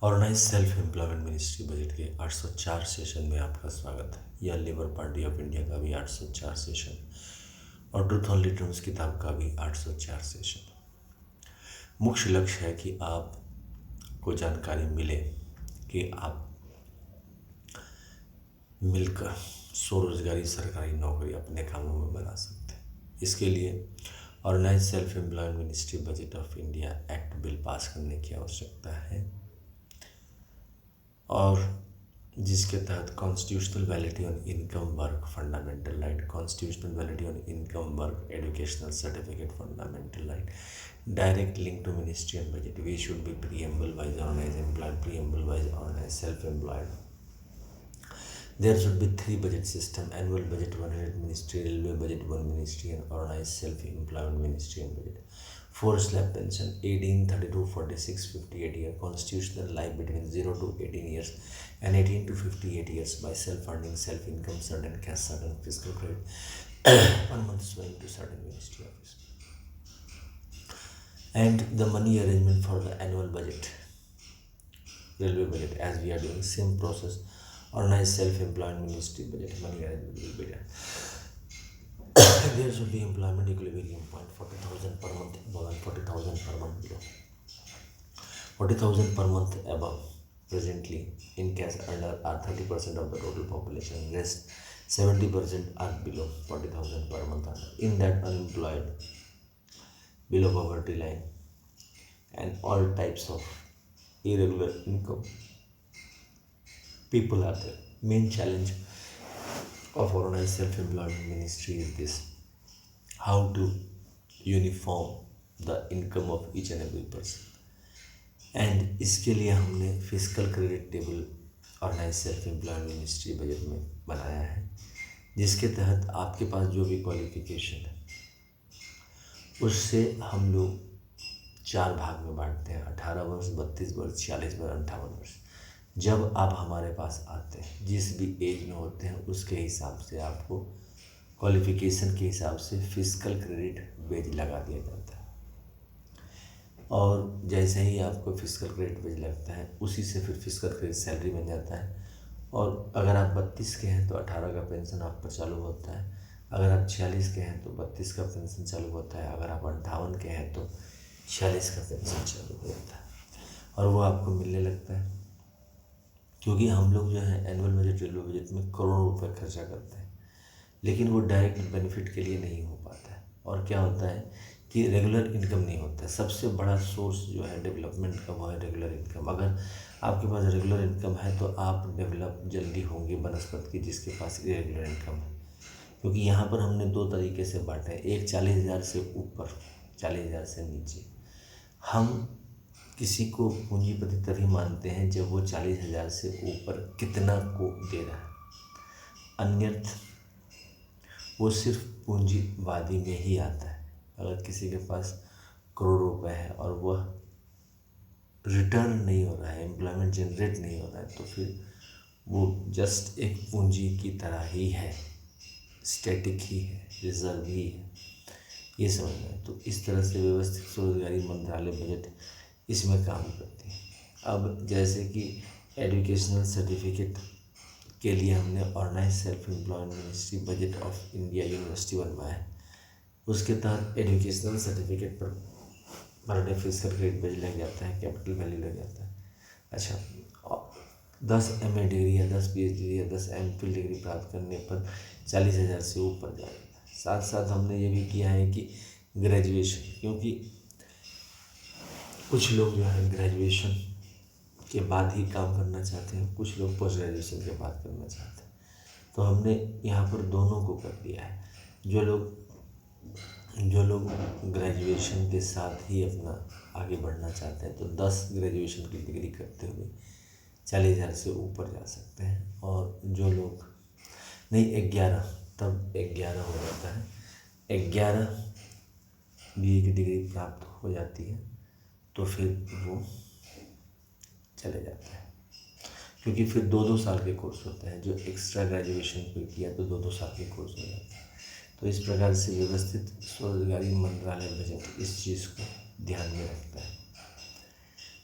Organise self employment ministry budget के 804 session में आपका स्वागत है। यह लेबर पार्टी ऑफ इंडिया का भी 804 सेशन और ट्रूथ ऑन रिटर्न्स किताब का भी 804 सेशन। मुख्य लक्ष्य है कि आपको जानकारी मिले कि आप मिलकर स्वरोजगारी सरकारी नौकरी अपने कामों में बना सकते हैं। इसके लिए organize self employment ministry budget of India act bill pass करने की आवश्यकता है और जिसके तहत constitutional validity on income work fundamental right, constitutional validity on income work educational certificate fundamental right, direct link to ministry and budget, we should be preamble wise organized employed, preamble wise organized self-employed. There should be 3 budget system: annual budget, one unit ministry, railway budget, one ministry, and organized self-employment ministry and budget. 4 slab pension 18, 32, 46, 58 year, constitutional life between 0 to 18 years and 18 to 58 years by self-funding, self-income, certain cash, certain fiscal credit, 1 month swing to certain ministry office. And the money arrangement for the annual budget, railway budget, as we are doing same process, organized self-employment ministry budget, money arrangement will be done. There should be employment equilibrium point 40,000 per month above and 40,000 per month below. 40,000 per month above presently in cash earner are 30% of the total population. Rest 70% are below 40,000 per month earner. In that, unemployed, below poverty line, and all types of irregular income people are there. Main challenge of organized self-employment ministry is this: how to uniform the income of each and every person. And इसके लिए हमने physical credit table organize self employment ministry budget में बनाया है, जिसके तहत आपके पास जो भी क्वालिफिकेशन है उससे हम लोग 4 भाग में बांटते हैं: 18 वर्ष, 32 वर्ष, 46 वर्ष, 58 वर्ष। जब आप हमारे पास आते हैं, जिस भी एज में होते हैं उसके हिसाब से आपको क्वालिफिकेशन के हिसाब से फिजिकल क्रेडिट बेज लगा दिया जाता है और जैसे ही आपको फिजिकल क्रेडिट बेज लगता है उसी से फिर फिजिकल क्रेडिट सैलरी बन जाता है। और अगर आप 32 के हैं तो 18 का पेंशन आप पर चालू होता है, अगर आप 46 के हैं तो 32 का पेंशन चालू होता है, अगर आप 58 के हैं तो 46 का पेंशन चालू हो जाता है और वो आपको मिलने लगता है। क्योंकि हम लोग जो है एनुअल बजट, रेलवे बजट में करोड़ों रुपए खर्चा करते हैं, लेकिन वो डायरेक्ट बेनिफिट के लिए नहीं हो पाता है। और क्या होता है कि रेगुलर इनकम नहीं होता है। सबसे बड़ा सोर्स जो है डेवलपमेंट का वो है रेगुलर इनकम। अगर आपके पास रेगुलर इनकम है तो आप डेवलप जल्दी होंगे बनस्पत की जिसके पास इरेगुलर इनकम है। क्योंकि यहाँ पर हमने 2 तरीके से बांटे हैं, एक 40,000 से ऊपर, 40,000 से नीचे। हम किसी को पूंजीपति तभी मानते हैं जब वो 40,000 से ऊपर कितना को दे रहा है, अन्यथा वो सिर्फ पूंजीवादी में ही आता है। अगर किसी के पास करोड़ रुपए है और वह रिटर्न नहीं हो रहा है, एम्प्लॉयमेंट जनरेट नहीं हो रहा है, तो फिर वो जस्ट एक पूंजी की तरह ही है, स्टैटिक ही है, रिजर्व ही है, ये समझना है। तो इस तरह से व्यवस्थित स्वरोजगारी मंत्रालय बजट इसमें काम करती है। अब जैसे कि एजुकेशनल सर्टिफिकेट के लिए हमने organize self employment ministry budget of India university बनवाया है। उसके तहत एजुकेशनल सर्टिफिकेट पर डे फिजिकल क्रेडिट बेज लग जाता है, कैपिटल वैल्यू लग जाता है। अच्छा, 10 MA डिग्री या 10 PhD या 10 MPhil डिग्री प्राप्त करने पर 40,000 से ऊपर जाता है। साथ साथ हमने ये भी किया है कि ग्रेजुएशन, क्योंकि कुछ लोग जो है ग्रेजुएशन के बाद ही काम करना चाहते हैं, कुछ लोग पोस्ट ग्रेजुएशन के बाद करना चाहते हैं, तो हमने यहाँ पर दोनों को कर दिया है। जो लोग ग्रेजुएशन के साथ ही अपना आगे बढ़ना चाहते हैं तो 10 ग्रेजुएशन की डिग्री करते हुए 40,000 से ऊपर जा सकते हैं। और जो लोग नहीं 11, तब 11 हो जाता है, 11 BA की डिग्री प्राप्त हो जाती है तो फिर वो चले जाते हैं। क्योंकि फिर 2-2 साल के कोर्स होते हैं, जो एक्स्ट्रा ग्रेजुएशन पे किया तो 2-2 साल के कोर्स हो जाते हैं। तो इस प्रकार से व्यवस्थित स्वरोजगारी मंत्रालय बजट इस चीज़ को ध्यान में रखता है।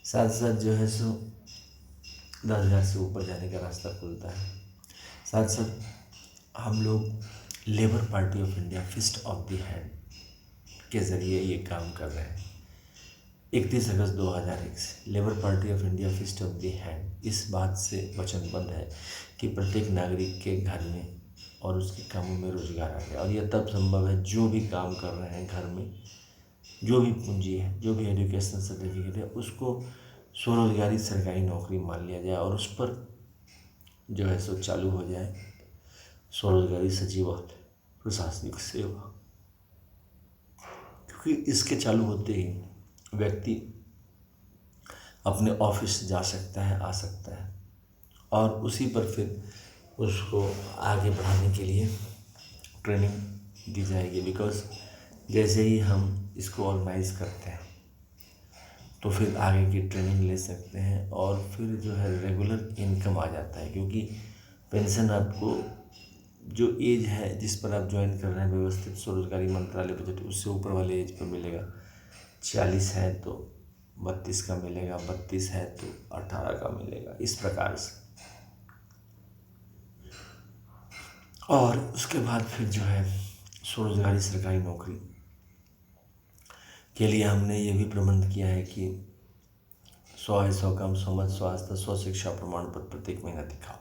साथ साथ जो है सो 10,000 से ऊपर जाने का रास्ता खुलता है। साथ साथ हम लोग Labour Party of India fist of the hand के ज़रिए ये काम कर रहे हैं। 31 अगस्त 2001 से Labour Party of India fist of the hand इस बात से वचनबद्ध है कि प्रत्येक नागरिक के घर में और उसके कामों में रोजगार आ गया। और यह तब संभव है जो भी काम कर रहे हैं घर में, जो भी पूंजी है, जो भी एजुकेशन सर्टिफिकेट है, उसको स्वरोजगारी सरकारी नौकरी मान लिया जाए और उस पर जो है सो चालू हो जाए स्वरोजगारी सचिवालय प्रशासनिक सेवा। क्योंकि इसके चालू होते ही व्यक्ति अपने ऑफिस जा सकता है, आ सकता है और उसी पर फिर उसको आगे बढ़ाने के लिए ट्रेनिंग दी जाएगी। बिकॉज जैसे ही हम इसको ऑर्गेनाइज करते हैं तो फिर आगे की ट्रेनिंग ले सकते हैं और फिर जो है रेगुलर इनकम आ जाता है। क्योंकि पेंशन आपको जो एज है जिस पर आप ज्वाइन कर रहे हैं व्यवस्थित स्वरोजगारी मंत्रालय बजट, उससे ऊपर वाले एज पर मिलेगा। 40 है तो 32 का मिलेगा, 32 है तो 18 का मिलेगा, इस प्रकार से। और उसके बाद फिर जो है स्वरोजगारी सरकारी नौकरी के लिए हमने ये भी प्रबंध किया है कि 100 है 100 कम 100 मत 100 आस्था 100 शिक्षा प्रमाण पत्र प्रत्येक महीना दिखाओ।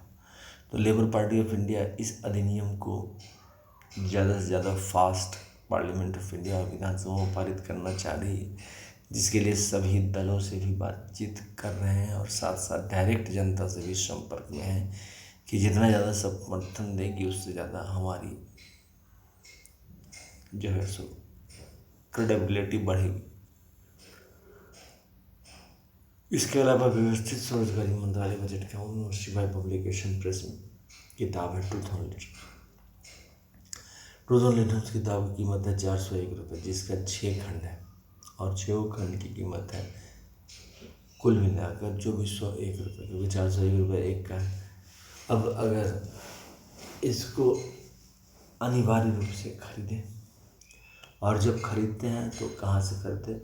तो लेबर पार्टी ऑफ इंडिया इस अधिनियम को ज़्यादा से ज़्यादा फास्ट पार्लियामेंट ऑफ इंडिया और विधानसभा में पारित करना चाह रही है, जिसके लिए सभी दलों से भी बातचीत कर रहे हैं और साथ साथ डायरेक्ट जनता से भी संपर्क में हैं कि जितना ज़्यादा समर्थन देगी उससे ज़्यादा हमारी जो है सो क्रेडिबिलिटी बढ़ेगी। इसके अलावा व्यवस्थित स्वरोजगारी मंत्रालय बजट का 19 बाय पब्लिकेशन प्रेस में किताब है ट्रूथ ऑन लिटर्स किताब की कीमत है 401 रुपये, जिसका 6 खंड है और 6 खंड की कीमत है कुल मिलाकर 2401 रुपये, क्योंकि 401 रुपये एक का है। अब अगर इसको अनिवार्य रूप से खरीदें और जब खरीदते हैं तो कहाँ से खरीदें?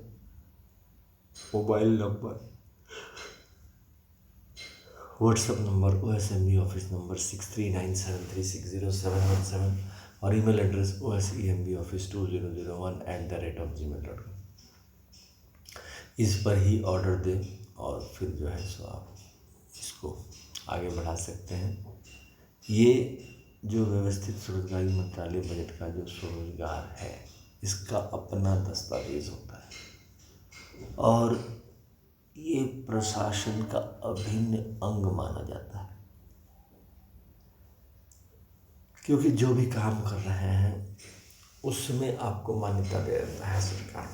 Mobile number, WhatsApp number, OSMB office number 6397360717 और ईमेल एड्रेस osemboffice2001@gmail.com। इस पर ही ऑर्डर दें और फिर जो है सो आप इसको आगे बढ़ा सकते हैं। ये जो व्यवस्थित स्वरोजगारी मंत्रालय बजट का जो स्वरोजगार है, इसका अपना दस्तावेज होता है और ये प्रशासन का अभिन्न अंग माना जाता है। क्योंकि जो भी काम कर रहे हैं उसमें आपको मान्यता दे देता है सरकार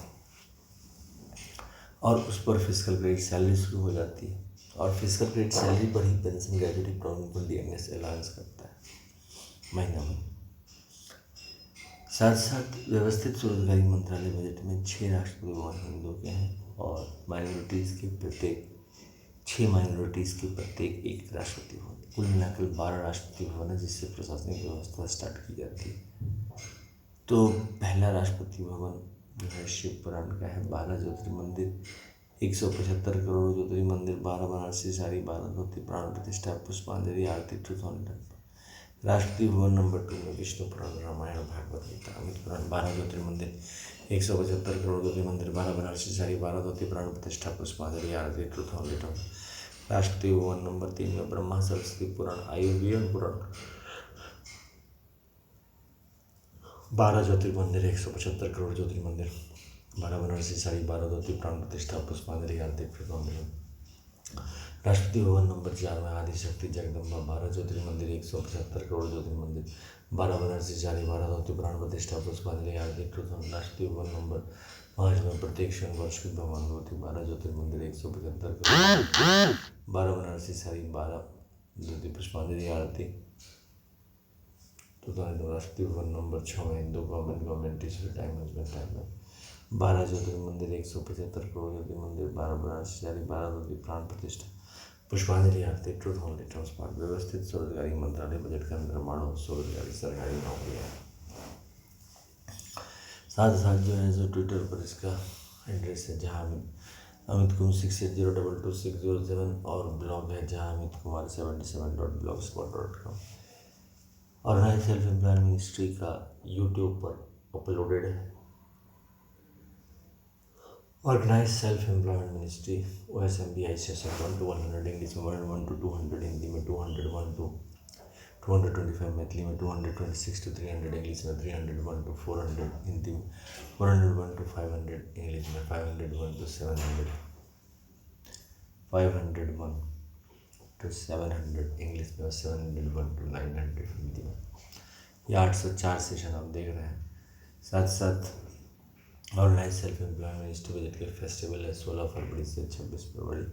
और उस पर फिजिकल ग्रेड सैलरी शुरू हो जाती है और फिजिकल ग्रेड सैलरी पर ही pension, gratuity, provident fund, DNS allowance करता है महीना में। साथ साथ व्यवस्थित स्वरोजगारी मंत्रालय बजट में 6 राष्ट्रपति भवन हिंदू के हैं और माइनॉरिटीज़ के प्रत्येक 6 माइनॉरिटीज़ के प्रत्येक एक राष्ट्रपति भवन, कुल मिलाकर 12 राष्ट्रपति भवन है, जिससे प्रशासनिक व्यवस्था स्टार्ट की जाती है। तो पहला राष्ट्रपति भवन जो है शिव पुराण का है। 12 ज्योतिर्मंदिर, 175 करोड़ ज्योतिर्मंदिर, 12 बनारसी साड़ी, 12 धोती, प्राण प्रतिष्ठा, पुष्पांजलि, आरती, truth on litres. Rashtrapati Bhavan number 2 में विष्णु पुराण, रामायण, भागवत गीता, अमित पुराण, 12 ज्योतिर्मंदिर, 175 करोड़ ज्योतिर्मंदिर, 12 बनारसी साड़ी, 12 धोती, प्राण प्रतिष्ठा, पुष्पांजलि, आरती, truth on litres. Rashtrapati Bhavan number 3 में ब्रह्मा सरस्वती पुराण, आयुर्वेद पुराण, 12 ज्योतिर्मंदिर, 175 करोड़ ज्योतिर्मंदिर, 12 बनारसी साड़ी, 12 धोती, प्राण प्रतिष्ठा, पुष्पांजलि, आरती, truth on litres. Rashtrapati Bhavan number 4 में आदिशक्ति जगदम्बा, 12 ज्योतिर्मंदिर, 175 करोड़ ज्योतिर्मंदिर, 12 बनारसी साड़ी, 12 धोती, प्राण प्रतिष्ठा, पुष्पांजलि, आरती, truth on. Rashtrapati Bhavan number 5 में प्रत्येक क्षण वर्ष की भगवान होती, 12 ज्योतिर्मंदिर, 175 करोड़, 12 बनारसी साड़ी, 12 धोती, पुष्पांजलि, आरती, तो राष्ट्रपति भवन नंबर 6 में Hindu government teacher time management time में 12 ज्योतिर्मंदिर, 175 करोड़ ज्योतिर्मंदिर, 12 बनारसी साड़ी, 12 धोती, प्राण प्रतिष्ठा, पुष्पांजलि, आरती, ट्रूथ ऑन लिटर्स। व्यवस्थित स्वरोजगारी मंत्रालय बजट का निर्माण और स्वरोजगारी सरकारी नौकरी है। साथ साथ जो है जो ट्विटर पर इसका एड्रेस है, जहाँ अमित कुमार 68022607 और ब्लॉग है जहाँ Amit Kumar 77.blogspot.com। Organise self employment ministry का यूट्यूब पर अपलोडेड है। Organise self employment ministry OSMBI session 1 to 100 English में, 101 to 200 हिंदी में, 201 to 225 मैथिली में, 226 to 300 इंग्लिश में, 301 to 400 हिंदी में, 401 to 500 इंग्लिश में, 501 to 700, 501 to 700 इंग्लिश में, 701 to 900 हिंदी में। ये 804 सेशन आप देख रहे हैं। साथ साथ organise self employment ministry budget के फेस्टिवल है 16 फरवरी से 26 फरवरी,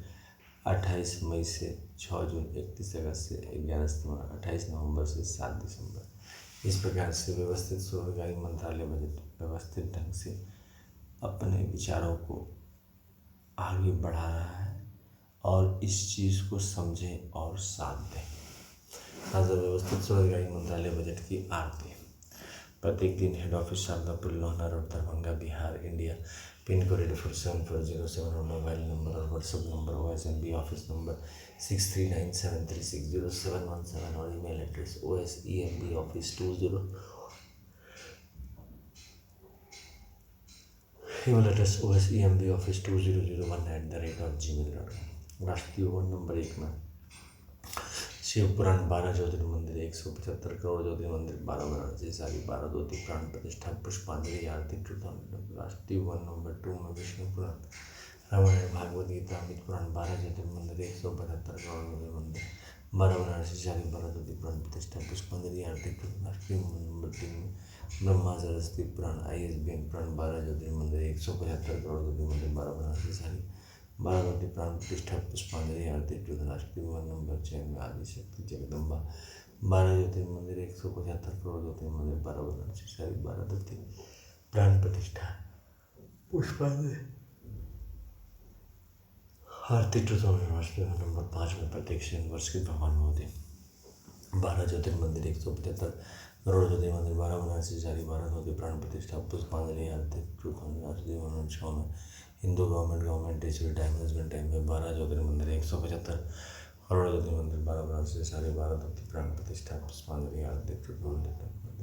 28 मई से 6 जून, 31 अगस्त से 11 सितंबर, 28 नवंबर से 7 दिसंबर। इस प्रकार से व्यवस्थित स्वरोजगारी मंत्रालय बजट व्यवस्थित ढंग से अपने विचारों को आगे बढ़ा रहा है और इस चीज़ को समझें और साथ दें। ताज़ा व्यवस्थित स्वरोजगारी मंत्रालय बजट की आरती। प्रत्येक दिन head office Shardapur, Lohna road, Darbhanga, Bihar, India, pin code 847407 और मोबाइल नंबर और WhatsApp number OSMB office number 6397360717 और ईमेल एड्रेस OSEMBoffice2001@gmail.com। राष्ट्रीय वन नंबर 1 में शिव पुराण 12 ज्योतिर्लिंग मंदिर, 175 करोड़ ज्योतिर्लिंग मंदिर, 12 वाराणसी, सारी 12 ज्योति प्राण प्रतिष्ठा, पुष्पांजलि, आरती, राष्ट्रीय वन नंबर 2 में विष्णु पुराण, रामायण, भागवत गीता, अमृत पुराण, 12 ज्योतिर्लिंग मंदिर, 175 करोड़ ज्योतिर्लिंग मंदिर, 12 वाराणसी, सारी 12 ज्योति प्राण प्रतिष्ठा, पुष्पांजलि, आरती। राष्ट्रीय वन नंबर 3 में ब्रह्मा सरस्वती पुराण, ISBN पुराण, 12 ज्योतिर्लिंग मंदिर, 175 करोड़ ज्योतिर्लिंग मंदिर, 12 वाराणसी, सारी 12 ज्योति प्राण प्रतिष्ठा, पुष्पांजलि, आरती। राष्ट्रीय वन नंबर 6 में आदिशक्ति जगदम्बा, 12 ज्योतिर्लिंग मंदिर, 175 करोड़ ज्योतिर्लिंग मंदिर, 12 वाराणसी, सारी 12 ज्योति प्राण प्रतिष्ठा, पुष्पांजलि, आरती। राष्ट्रीय वन नंबर 5 में प्रत्येक वर्ष की भगवान 12 ज्योतिर्लिंग मंदिर, 175 करोड़ ज्योतिर्लिंग मंदिर, 12 वाराणसी, सारी 12 ज्योति प्राण प्रतिष्ठा, पुष्पांजलि, आरती। राष्ट्रीय वन नंबर 6 में हिंदू गवर्नमेंट रिटायरमेंट टाइम में 12 ज्योतिर्लिंग मंदिर, 175 करोड़ ज्योतिर्लिंग मंदिर, 12 वाराणसी, सारे 12 ज्योति प्राण प्रतिष्ठा, पुष्पांजलि, आरती।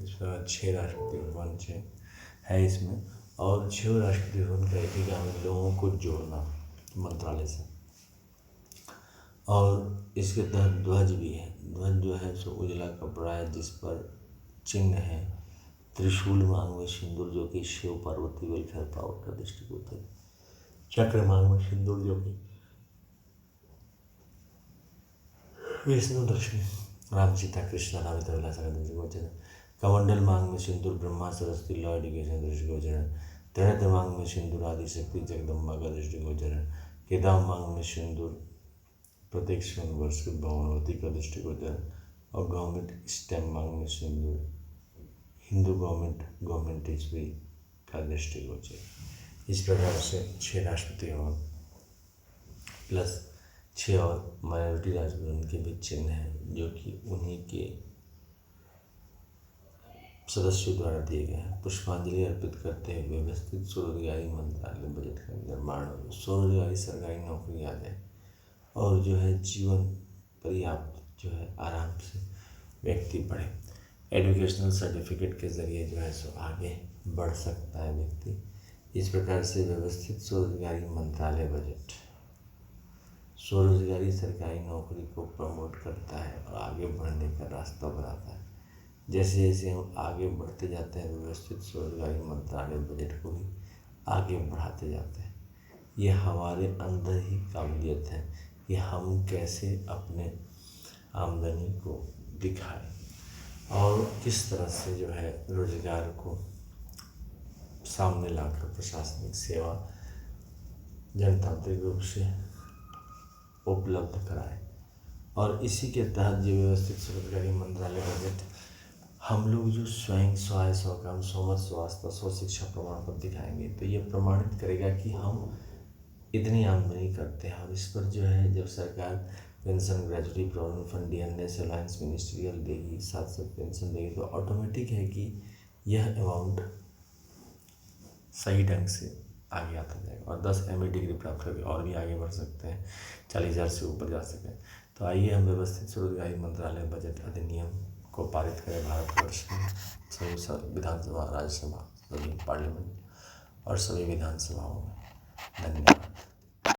इसके बाद 6 राष्ट्रपति भवन 6 है इसमें, और 6 राष्ट्रपति भवन करेगा में लोगों को जोड़ना मंत्रालय से। और इसके तहत ध्वज भी है। ध्वज जो है सो उजला कपड़ा है जिस पर चिन्ह है त्रिशूल, मांग में सिंदूर जो कि शिव पार्वती वेलफेयर पावर का दृष्टिगोचर है। चक्र मांग में सिंदूर जो कि विष्णु लक्ष्मी राम सीता कृष्ण रामित विलासा का दृष्टिगोचर है। कमंडल मांग में सिंदूर ब्रह्मा सरस्वती लॉ एडुकेशन दृष्टिगोचर है। त्रिनेत्र मांग में सिंदूर आदिशक्ति जगदम्बा का दृष्टिगोचर है। केदार मांग में सिंदूर प्रत्येक वर्ष की भगवती का दृष्टिगोचर है। और गवर्नमेंट स्टैम्प मांग में सिंदूर हिंदू गवर्नमेंट ईस्वी का दृष्टिगोचर। इस प्रकार से 6 राष्ट्रपति भवन प्लस 6 और माइनॉरिटी राजभवन के भी चिन्ह हैं जो कि उन्हीं के सदस्यों द्वारा दिए गए हैं। पुष्पांजलि अर्पित करते हुए व्यवस्थित स्वरोजगारी मंत्रालय बजट का निर्माण। स्वरोजगारी सरकारी नौकरियाँ है और जो है जीवन पर्याप्त जो है आराम से व्यक्ति पढ़े। एजुकेशनल सर्टिफिकेट के ज़रिए जो है सो आगे बढ़ सकता है व्यक्ति। इस प्रकार से व्यवस्थित स्वरोजगारी मंत्रालय बजट स्वरोजगारी सरकारी नौकरी को प्रमोट करता है और आगे बढ़ने का रास्ता बनाता है। जैसे जैसे हम आगे बढ़ते जाते हैं व्यवस्थित स्वरोजगारी मंत्रालय बजट को भी आगे बढ़ाते जाते हैं। ये हमारे अंदर ही काबिलियत है कि हम कैसे अपने आमदनी को दिखाएं और किस तरह से जो है रोजगार को सामने लाकर प्रशासनिक सेवा जनतांत्रिक रूप से उपलब्ध कराएं। और इसी के तहत जो व्यवस्थित स्वरोजगारी मंत्रालय बजट हम लोग जो स्वयं सहाय स्वकाम स्वमत स्वास्थ्य स्व शिक्षा प्रमाण पत्र दिखाएंगे तो ये प्रमाणित करेगा कि हम इतनी आमदनी करते हैं। और इस पर जो है जब सरकार pension gratuity provident fund DNS alliance ministerial देगी, साथ साथ पेंशन देगी, तो ऑटोमेटिक है कि यह अमाउंट सही ढंग से आगे आता जाएगा, और 10 MA डिग्री प्राप्त करके और भी आगे बढ़ सकते हैं, 40,000 से ऊपर जा सकें। तो आइए हम व्यवस्थित स्वरोजगारी मंत्रालय बजट अधिनियम को पारित करें भारतवर्ष में सभी विधानसभा, राज्यसभा, सभी पार्लियामेंट और सभी विधानसभाओं में। धन्यवाद।